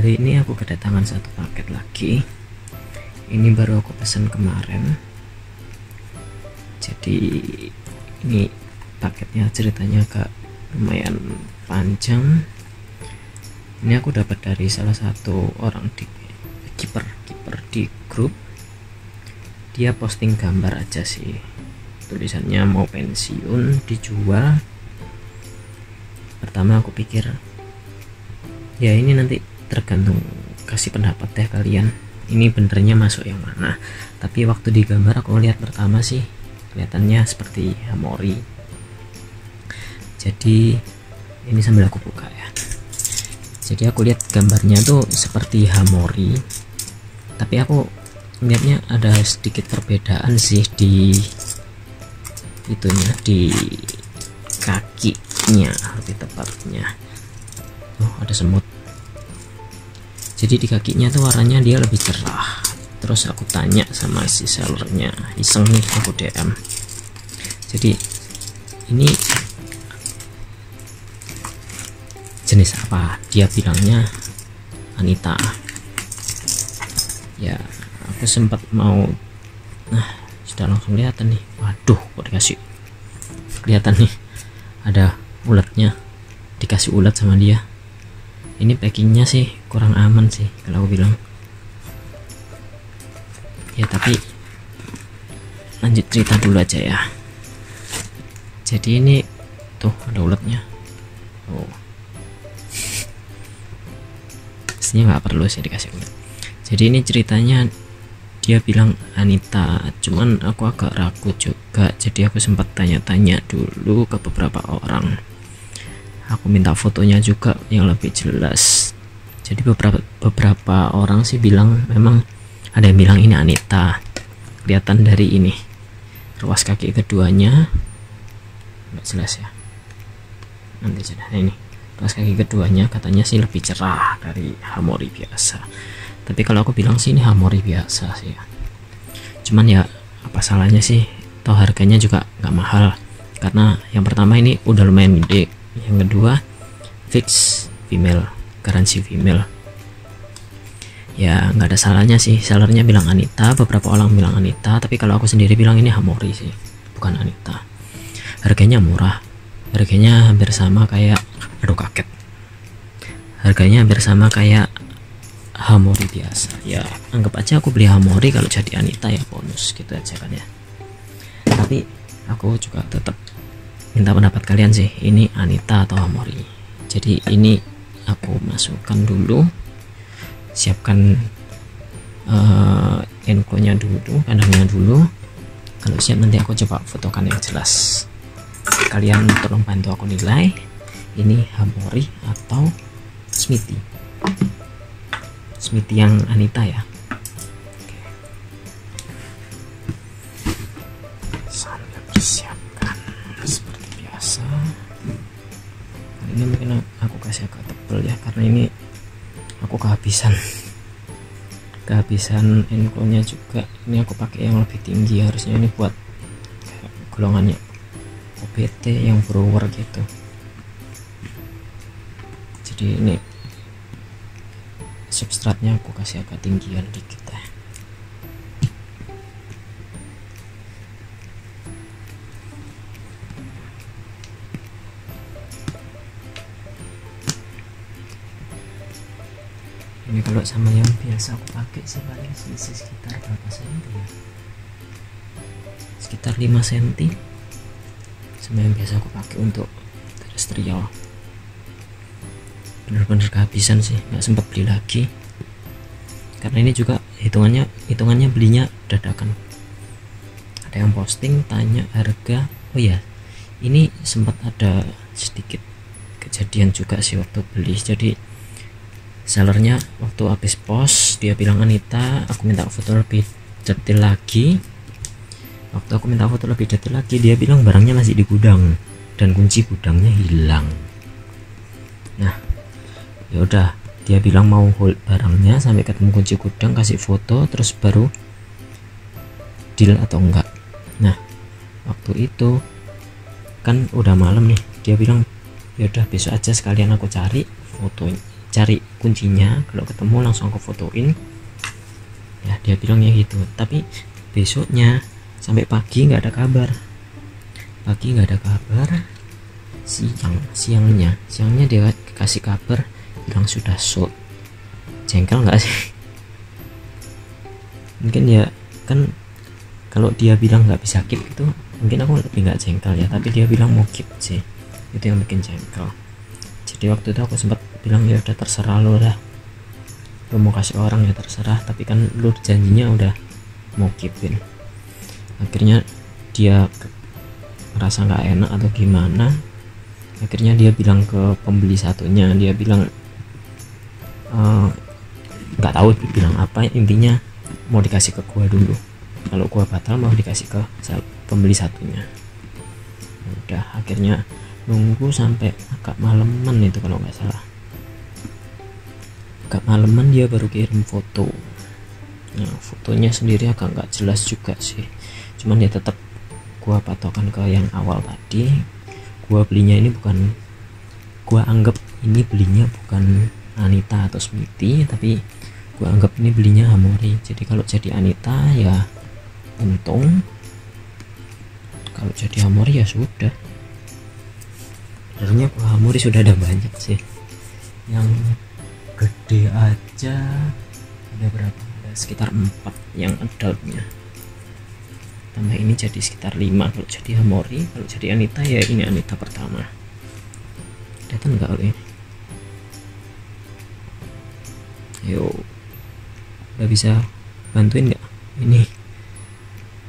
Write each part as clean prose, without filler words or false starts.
Hari ini aku kedatangan satu paket lagi. Ini baru aku pesan kemarin. Jadi ini paketnya ceritanya agak lumayan panjang. Ini aku dapat dari salah satu orang di kiper di grup. Dia posting gambar aja sih, tulisannya mau pensiun, dijual. Pertama aku pikir ya ini nanti tergantung kasih pendapat deh kalian, ini benernya masuk yang mana. Tapi waktu di gambar aku lihat pertama sih kelihatannya seperti Hamori. Jadi ini sambil aku buka ya. Jadi aku lihat gambarnya tuh seperti Hamori, tapi aku lihatnya ada sedikit perbedaan sih di itunya, di kakinya lebih tepatnya. Oh, ada semut. Jadi di kakinya tuh warnanya dia lebih cerah. Terus aku tanya sama si sellernya, iseng nih aku DM. Jadi ini jenis apa? Dia bilangnya Anita. Ya aku sempat mau, nah sudah langsung kelihatan nih. Waduh, kok dikasih kelihatan nih ada ulatnya, dikasih ulat sama dia. Ini packingnya sih kurang aman sih kalau aku bilang ya, tapi lanjut cerita dulu aja ya. Jadi ini tuh ada ulatnya. Oh, pastinya nggak perlu sih dikasih ulat. Jadi ini ceritanya dia bilang Anita, cuman aku agak ragu juga. Jadi aku sempat tanya-tanya dulu ke beberapa orang. Aku minta fotonya juga yang lebih jelas. Jadi beberapa orang sih bilang, memang ada yang bilang ini Anita. Kelihatan dari ini ruas kaki keduanya nggak jelas ya, nanti aja. Nah, ini ruas kaki keduanya katanya sih lebih cerah dari Hamori biasa. Tapi kalau aku bilang sih ini Hamori biasa sih ya. Cuman ya apa salahnya sih, toh harganya juga nggak mahal. Karena yang pertama ini udah lumayan gede, yang kedua fix female, garansi female. Ya nggak ada salahnya sih. Sellernya bilang Anita, beberapa orang bilang Anita, tapi kalau aku sendiri bilang ini Hamori sih, bukan Anita. Harganya murah, harganya hampir sama kayak, aduh kaget, harganya hampir sama kayak Hamori biasa. Ya anggap aja aku beli Hamori, kalau jadi Anita ya bonus gitu aja kan ya. Tapi aku juga tetap minta pendapat kalian sih, ini Anita atau Hamori. Jadi ini aku masukkan dulu, siapkan info-nya dulu, kandangnya dulu. Kalau siap nanti aku coba fotokan yang jelas. Kalian tolong bantu aku nilai ini Hamori atau Smithy. Smithy yang Anita ya. Oke. Sambil persiapkan seperti biasa. Ini mungkin aku kasih agak tebal ya, karena ini aku kehabisan infonya juga. Ini aku pakai yang lebih tinggi, harusnya ini buat golongannya OBT yang brewer gitu. Jadi ini substratnya aku kasih agak tinggian dikit ya. Ini kalau sama yang biasa aku pakai sih paling selisih sekitar berapa senti ya, sekitar 5 cm sama yang biasa aku pakai untuk terestrial. Bener-bener kehabisan sih, nggak sempat beli lagi karena ini juga hitungannya belinya dadakan. Ada yang posting tanya harga. Oh ya, ini sempat ada sedikit kejadian juga sih waktu beli. Jadi sellernya waktu habis post dia bilang Anita, aku minta foto lebih detail lagi. Waktu aku minta foto lebih detail lagi, dia bilang barangnya masih di gudang dan kunci gudangnya hilang. Nah ya udah, dia bilang mau hold barangnya sampai ketemu kunci gudang, kasih foto, terus baru deal atau enggak. Nah waktu itu kan udah malam nih, dia bilang ya udah besok aja sekalian aku cari cari kuncinya, kalau ketemu langsung aku fotoin ya, dia bilangnya gitu. Tapi besoknya sampai pagi nggak ada kabar, siangnya dia kasih kabar bilang sudah sold. Jengkel nggak sih? Mungkin ya kan, kalau dia bilang nggak bisa keep itu mungkin aku lebih nggak jengkel ya, tapi dia bilang mau keep sih, itu yang bikin jengkel. Jadi waktu itu aku sempat bilang ya udah terserah lo dah, lo mau kasih orang ya terserah, tapi kan lo janjinya udah mau keepin. Akhirnya dia ngerasa nggak enak atau gimana, akhirnya dia bilang ke pembeli satunya, dia bilang nggak tahu bilang apa, intinya mau dikasih ke gua dulu, kalau gua batal mau dikasih ke pembeli satunya. Udah akhirnya nunggu sampai agak maleman itu, kalau nggak salah agak maleman dia baru kirim foto. Nah fotonya sendiri agak nggak jelas juga sih, cuman ya tetap gua patokan ke yang awal tadi. Gua belinya ini bukan, gua anggap ini belinya bukan Anita atau Smithy, tapi gua anggap ini belinya Hamori. Jadi kalau jadi Anita ya untung, kalau jadi Hamori ya sudah. Sebenarnya Hamori sudah ada banyak sih, yang gede aja ada berapa, ada sekitar 4 yang adultnya, tambah ini jadi sekitar 5 kalau jadi Hamori. Kalau jadi Anita ya ini Anita pertama. Kelihatan nggak kalau ini? Ayo, udah bisa bantuin nggak ini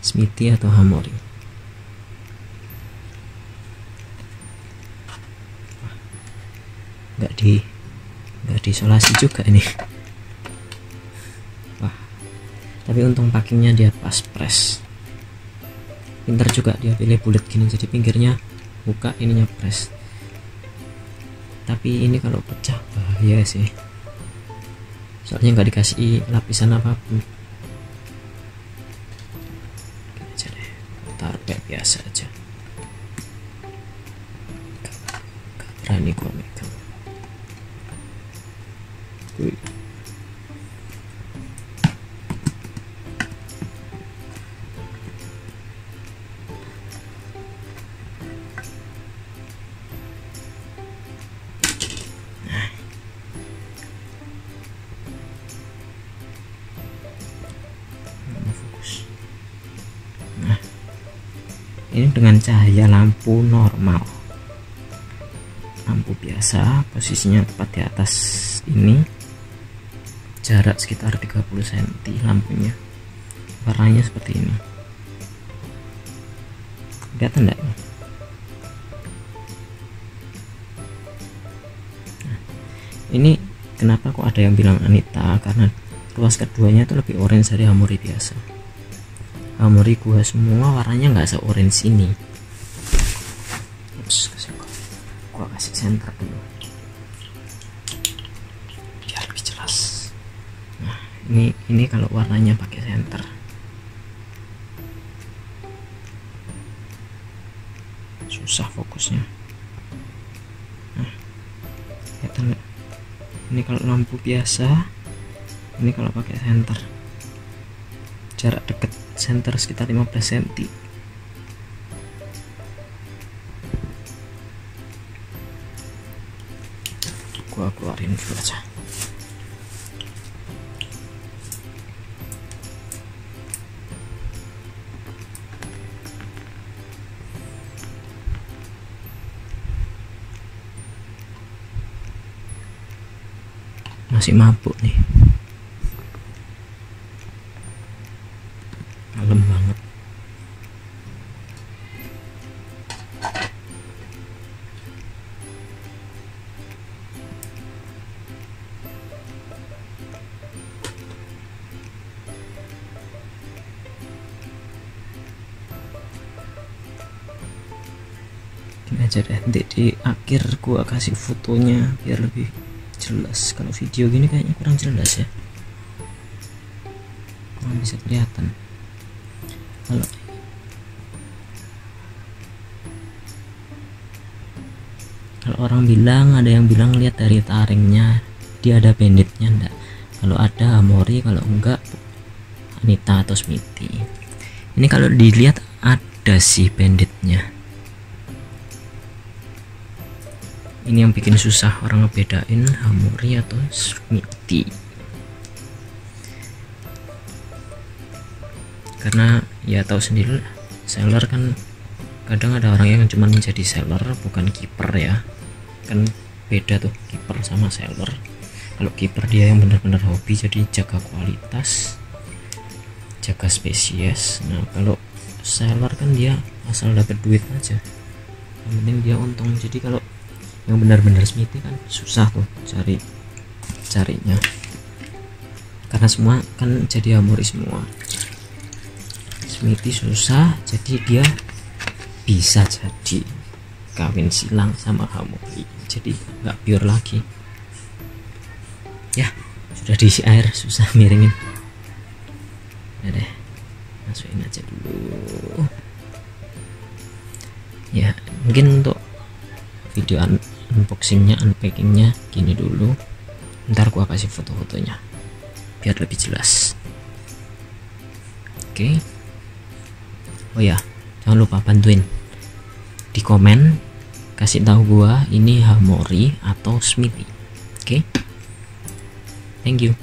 Smithy atau Hamori? Nggak diisolasi juga ini. Wah, tapi untung packingnya dia pas press, pinter juga dia pilih bulat gini, jadi pinggirnya buka, ininya press. Tapi ini kalau pecah bahaya sih, soalnya nggak dikasih lapisan apapun. Gini aja deh, taruh kayak biasa aja, gak berani gua megang. Ini dengan cahaya lampu normal, lampu biasa, posisinya tepat di atas ini, jarak sekitar 30 cm lampunya, warnanya seperti ini. Kelihatan enggak? Nah, ini kenapa kok ada yang bilang Anita, karena ruas keduanya itu lebih orange dari Hamori biasa. Hamori gua semua warnanya nggak se-orange ini. Ups, gua kasih center dulu biar lebih jelas. Nah ini kalau warnanya pakai center, susah fokusnya. Nah kelihatan nggak? Ini kalau lampu biasa, ini kalau pakai center, jarak deket center sekitar 15 cm. Gua keluarin dulu aja. Masih mabuk nih, malam banget. Ini aja deh, nanti di akhir gua kasih fotonya biar lebih jelas. Kalau video gini kayaknya kurang jelas ya, kurang bisa kelihatan. Kalau orang bilang, ada yang bilang lihat dari taringnya, dia ada banditnya enggak. Kalau ada Hamori, kalau enggak Anita atau Smithy. Ini kalau dilihat ada sih banditnya. Ini yang bikin susah orang ngebedain Hamori atau Smithy, karena ya tahu sendiri seller kan kadang ada orang yang cuma menjadi seller bukan kiper ya, kan beda tuh kiper sama seller. Kalau kiper dia yang benar-benar hobi, jadi jaga kualitas, jaga spesies. Nah kalau seller kan dia asal dapat duit aja, yang penting dia untung. Jadi kalau yang benar-benar Smithy kan susah tuh carinya, karena semua kan jadi Hamori semua. Smithy susah, jadi dia bisa jadi kawin silang sama Hamori, jadi nggak pure lagi ya. Sudah diisi air, susah miringin. Udah deh, masukin aja dulu ya. Mungkin untuk video unboxingnya, unpackingnya gini dulu, ntar gua kasih foto-fotonya biar lebih jelas. Oke. Oh ya, jangan lupa bantuin di komen, kasih tahu gua ini Hamori atau Smithy. Oke. Thank you.